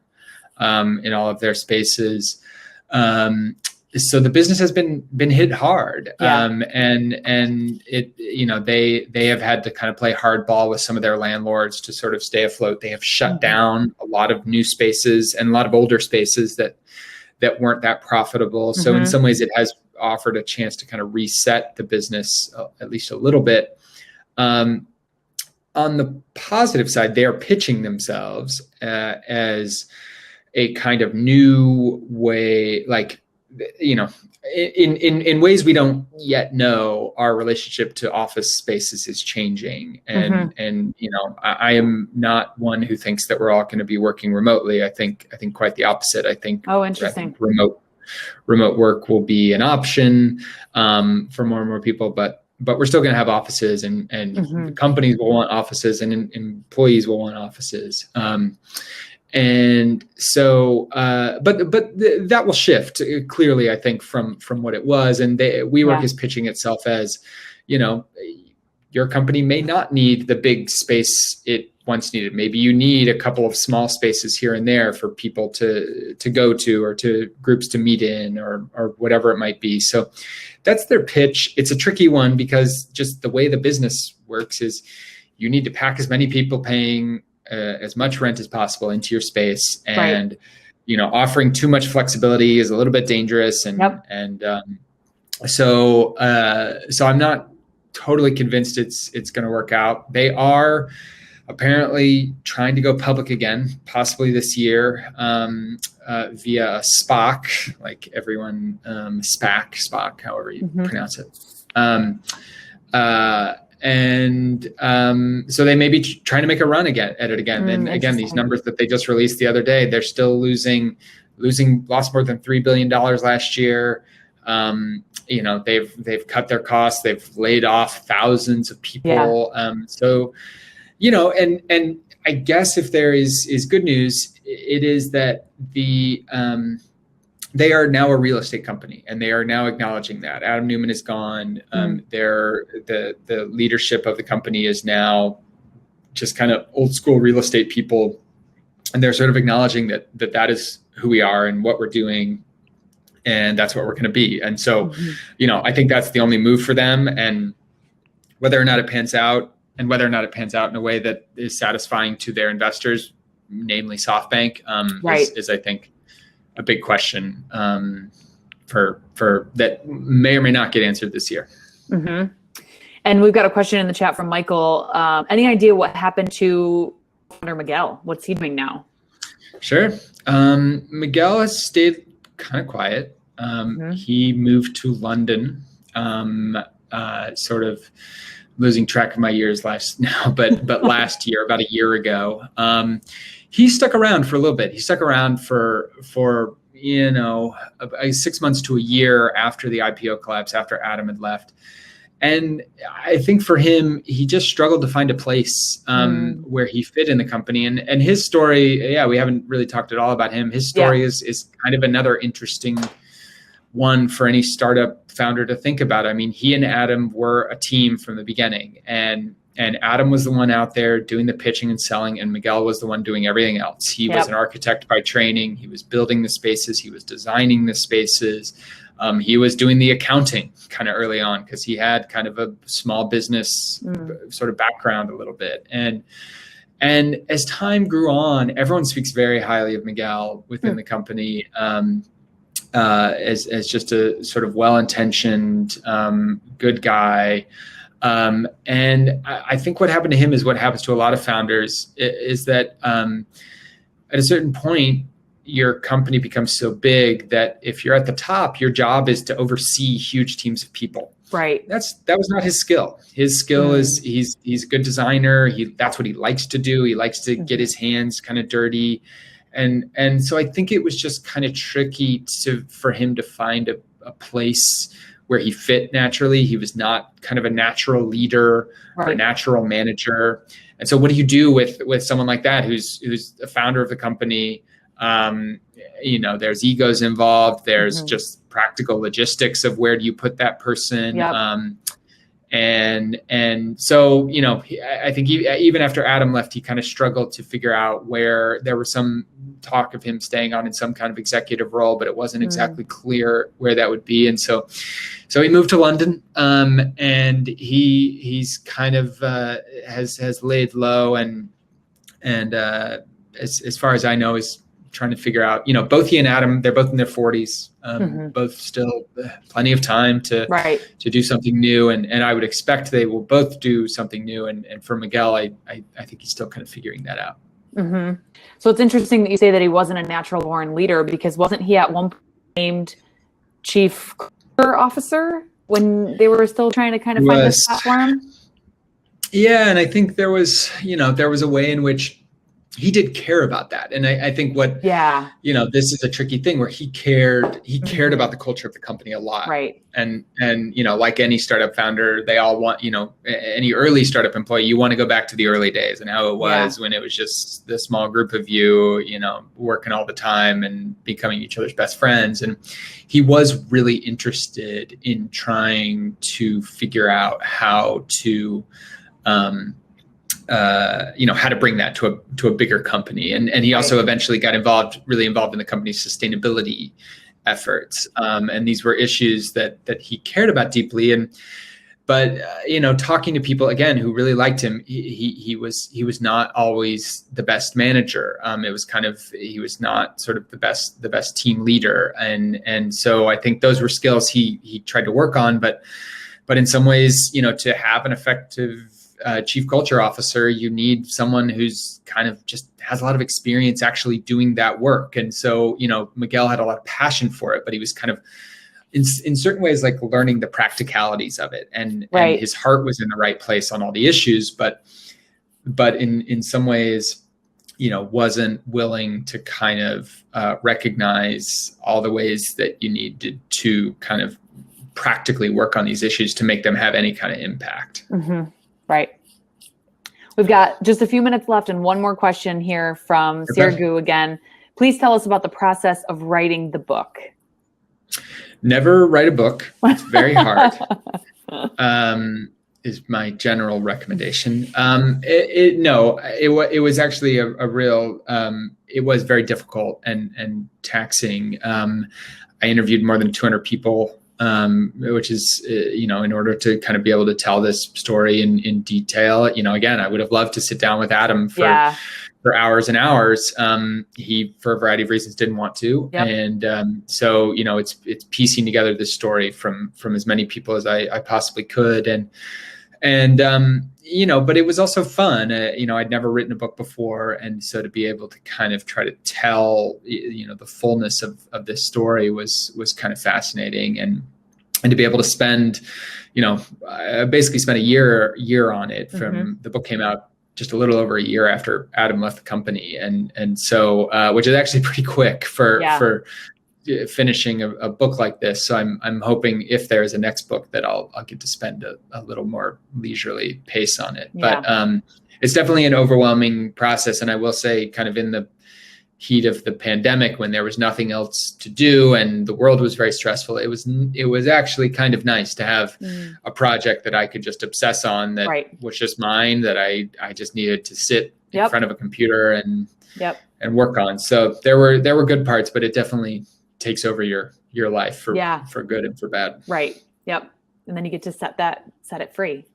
in all of their spaces. So the business has been hit hard, and it they have had to kind of play hardball with some of their landlords to sort of stay afloat. They have shut down a lot of new spaces and a lot of older spaces that weren't that profitable. So in some ways, it has offered a chance to kind of reset the business at least a little bit. On the positive side, they are pitching themselves as a kind of new way, like. In ways we don't yet know, our relationship to office spaces is changing, and I am not one who thinks that we're all going to be working remotely. I think quite the opposite. Interesting. I think remote work will be an option for more and more people, but we're still going to have offices, and companies will want offices, and employees will want offices. And so, but that will shift clearly, I think, from what it was. And WeWork is pitching itself as, your company may not need the big space it once needed. Maybe you need a couple of small spaces here and there for people to go to, or to groups to meet in, or whatever it might be. So that's their pitch. It's a tricky one because just the way the business works is you need to pack as many people paying as much rent as possible into your space, and offering too much flexibility is a little bit dangerous, so I'm not totally convinced it's going to work out. They are apparently trying to go public again, possibly this year, via a SPAC, like everyone, SPAC, however you pronounce it. So they may be trying to make a run at it again. And again, these numbers that they just released the other day, they're still lost more than $3 billion last year. They've cut their costs. They've laid off thousands of people. So, and I guess if there is good news, it is that they are now a real estate company, and they are now acknowledging that. Adam Newman is gone. The leadership of the company is now just kind of old school real estate people, and they're sort of acknowledging that is who we are and what we're doing, and that's what we're going to be. And so, I think that's the only move for them, and whether or not it pans out in a way that is satisfying to their investors, namely SoftBank, is I think a big question for that may or may not get answered this year. And And we've got a question in the chat from Michael. Any idea what happened to founder Miguel? What's he doing now? Sure. Miguel has stayed kind of quiet. He moved to London, sort of losing track of my years but last year, about a year ago. He stuck around for a little bit. He stuck around for 6 months to a year after the IPO collapse, after Adam had left. And I think for him, he just struggled to find a place where he fit in the company. And his story, we haven't really talked at all about him. His story is kind of another interesting one for any startup founder to think about. I mean, he and Adam were a team from the beginning, and Adam was the one out there doing the pitching and selling, and Miguel was the one doing everything else. He was an architect by training. He was building the spaces. He was designing the spaces. He was doing the accounting kind of early on because he had kind of a small business sort of background a little bit. And as time grew on, everyone speaks very highly of Miguel within the company as just a sort of well-intentioned, good guy. And I think what happened to him is what happens to a lot of founders is that at a certain point, your company becomes so big that if you're at the top, your job is to oversee huge teams of people. Right. That was not his skill. His skill is he's a good designer. That's what he likes to do. He likes to get his hands kind of dirty. And so I think it was just kind of tricky for him to find a place where he fit naturally. He was not kind of a natural leader or a natural manager. And so what do you do with someone like that who's a founder of the company? There's egos involved. There's just practical logistics of where do you put that person. And so, I think even after Adam left, he kind of struggled to figure out where there was some talk of him staying on in some kind of executive role, but it wasn't exactly clear where that would be. And so he moved to London, and he's kind of has laid low and as far as I know is trying to figure out, both he and Adam, they're both in their 40s, both still plenty of time to do something new. And I would expect they will both do something new. And for Miguel, I think he's still kind of figuring that out. So it's interesting that you say that he wasn't a natural born leader, because wasn't he at one point named chief officer when they were still trying to kind of find this platform? Yeah. And I think there was a way in which he did care about that. And I think this is a tricky thing where he cared about the culture of the company a lot. Right. And like any startup founder, they all want, any early startup employee, you want to go back to the early days and how it was when it was just the small group of you, working all the time and becoming each other's best friends. And he was really interested in trying to figure out how to, how to bring that to a bigger company. And he also eventually got really involved in the company's sustainability efforts. And these were issues that he cared about deeply. But talking to people again who really liked him, he was not always the best manager. It was he was not sort of the best team leader. And so I think those were skills he tried to work on, but in some ways, to have an effective chief culture officer, you need someone who's kind of just has a lot of experience actually doing that work. And so, Miguel had a lot of passion for it, but he was kind of in certain ways like learning the practicalities of it. And his heart was in the right place on all the issues, but in some ways, wasn't willing to kind of recognize all the ways that you needed to kind of practically work on these issues to make them have any kind of impact. Right. We've got just a few minutes left and one more question here from Sergu again. Please tell us about the process of writing the book. Never write a book. It's very hard. Is my general recommendation. It was actually a real, it was very difficult and taxing. I interviewed more than 200 people, which is, in order to kind of be able to tell this story in detail. Again, I would have loved to sit down with Adam for hours and hours. He, for a variety of reasons, didn't want to. And so, it's piecing together this story from as many people as I possibly could. And, but it was also fun. I'd never written a book before. And so to be able to kind of try to tell, the fullness of this story was kind of fascinating. And to be able to spend, I basically spent a year on it from the book came out just a little over a year after Adam left the company. And so, which is actually pretty quick for finishing a book like this. So I'm hoping if there is a next book that I'll get to spend a little more leisurely pace on it. Yeah. But it's definitely an overwhelming process. And I will say, kind of in the heat of the pandemic, when there was nothing else to do and the world was very stressful, it was actually kind of nice to have a project that I could just obsess on, that was just mine, that I just needed to sit in front of a computer and work on. So there were good parts, but it definitely takes over your life for good and for bad. Right. Yep. And then you get to set it free.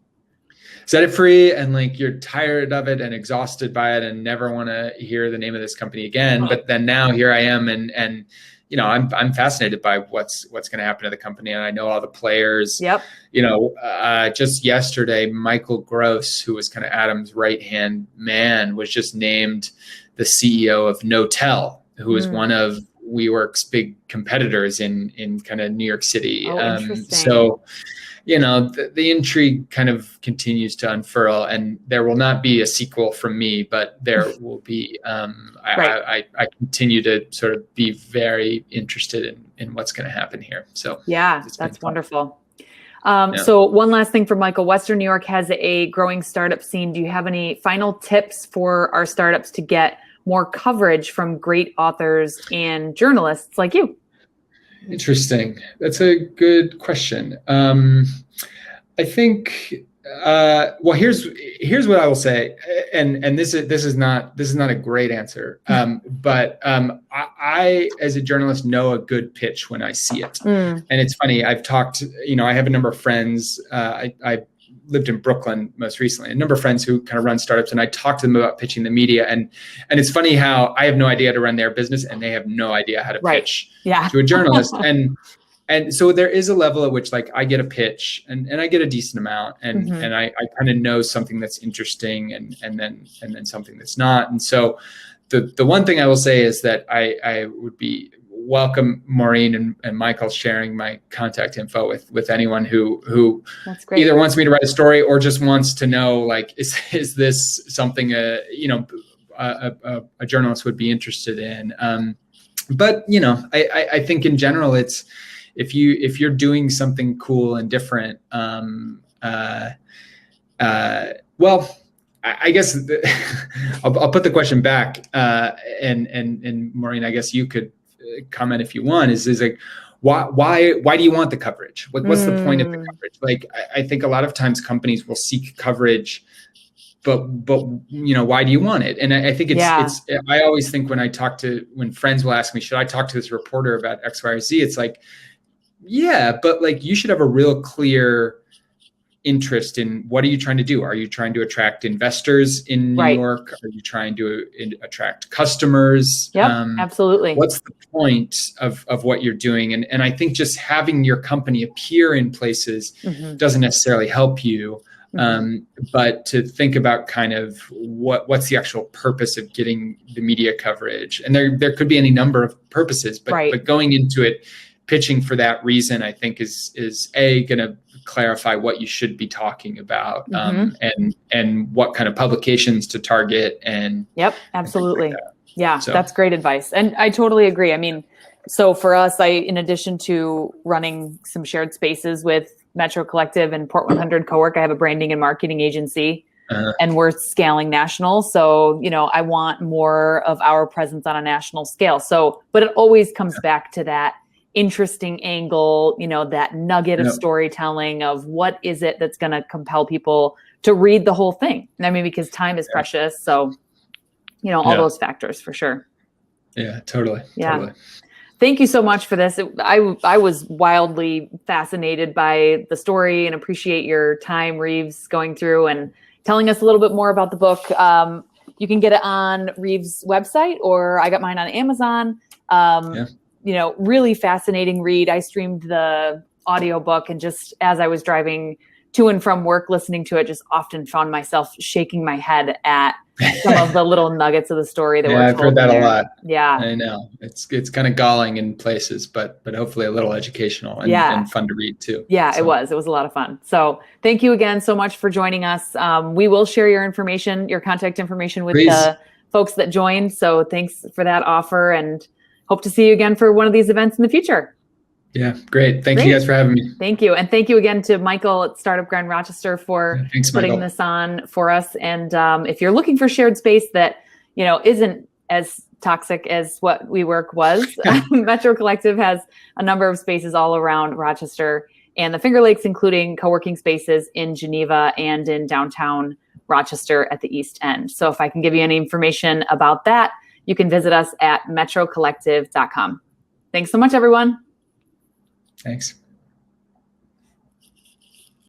Set it free, and like you're tired of it and exhausted by it and never want to hear the name of this company again. But then now here I am, and I'm fascinated by what's going to happen to the company, and I know all the players. Yep. Just yesterday, Michael Gross, who was kind of Adam's right-hand man, was just named the CEO of Notel, who is one of WeWork's big competitors in kind of New York City. Interesting. So, the intrigue kind of continues to unfurl, and there will not be a sequel from me, but there will be. I continue to sort of be very interested in what's going to happen here. So that's wonderful. So one last thing for Michael, Western New York has a growing startup scene. Do you have any final tips for our startups to get more coverage from great authors and journalists like you? Interesting. That's a good question. I think. Well, here's what I will say, and this is not a great answer. But I as a journalist know a good pitch when I see it. And it's funny. I've talked. I have a number of friends. I lived in Brooklyn most recently, a number of friends who kind of run startups, and I talk to them about pitching the media. And it's funny how I have no idea how to run their business and they have no idea how to pitch to a journalist. And so there is a level at which like I get a pitch and I get a decent amount and I kind of know something that's interesting and then something that's not. And so the one thing I will say is that I would be welcome Maureen and Michael sharing my contact info with anyone who either wants me to write a story or just wants to know, like, is this something a journalist would be interested in. But I think in general it's if you're doing something cool and different, well, I guess I'll put the question back, and Maureen, I guess you could comment if you want. Is like why do you want the coverage? Like, what's the point of the coverage? Like, I think a lot of times companies will seek coverage, but why do you want it? And I think it's I always think when friends will ask me, should I talk to this reporter about X, Y, or Z? It's like, yeah, but like you should have a real clear interest in what are you trying to do? Are you trying to attract investors in New York? Are you trying to attract customers? Yep, absolutely. What's the point of what you're doing? And I think just having your company appear in places doesn't necessarily help you. But to think about kind of what's the actual purpose of getting the media coverage, and there could be any number of purposes, but going into it, pitching for that reason, I think is going to clarify what you should be talking about, and what kind of publications to target. And absolutely. Like that. That's great advice. And I totally agree. I mean, so for us, in addition to running some shared spaces with Metro Collective and Port 100 Cowork, I have a branding and marketing agency, and we're scaling national. So, I want more of our presence on a national scale. So, but it always comes back to that interesting angle, that nugget of storytelling of what is it that's going to compel people to read the whole thing. I mean, because time is precious. So, all those factors for sure. Yeah, totally. Yeah. Totally. Thank you so much for this. I was wildly fascinated by the story and appreciate your time, Reeves, going through and telling us a little bit more about the book. You can get it on Reeves' website, or I got mine on Amazon. Really fascinating read. I streamed the audiobook, and just as I was driving to and from work listening to it, just often found myself shaking my head at some of the little nuggets of the story that were told. I've heard that a lot. Yeah, I know it's kind of galling in places, but hopefully a little educational and fun to read too. Yeah, so. It was a lot of fun. So thank you again so much for joining us. We will share your information, your contact information with the folks that joined. So thanks for that offer, and hope to see you again for one of these events in the future. Yeah, great. Thank you guys for having me. Thank you. And thank you again to Michael at Startup Grind Rochester for putting this on for us. And if you're looking for shared space that, isn't as toxic as what WeWork was, Metro Collective has a number of spaces all around Rochester and the Finger Lakes, including co-working spaces in Geneva and in downtown Rochester at the East End. So if I can give you any information about that, you can visit us at metrocollective.com. Thanks so much, everyone. Thanks.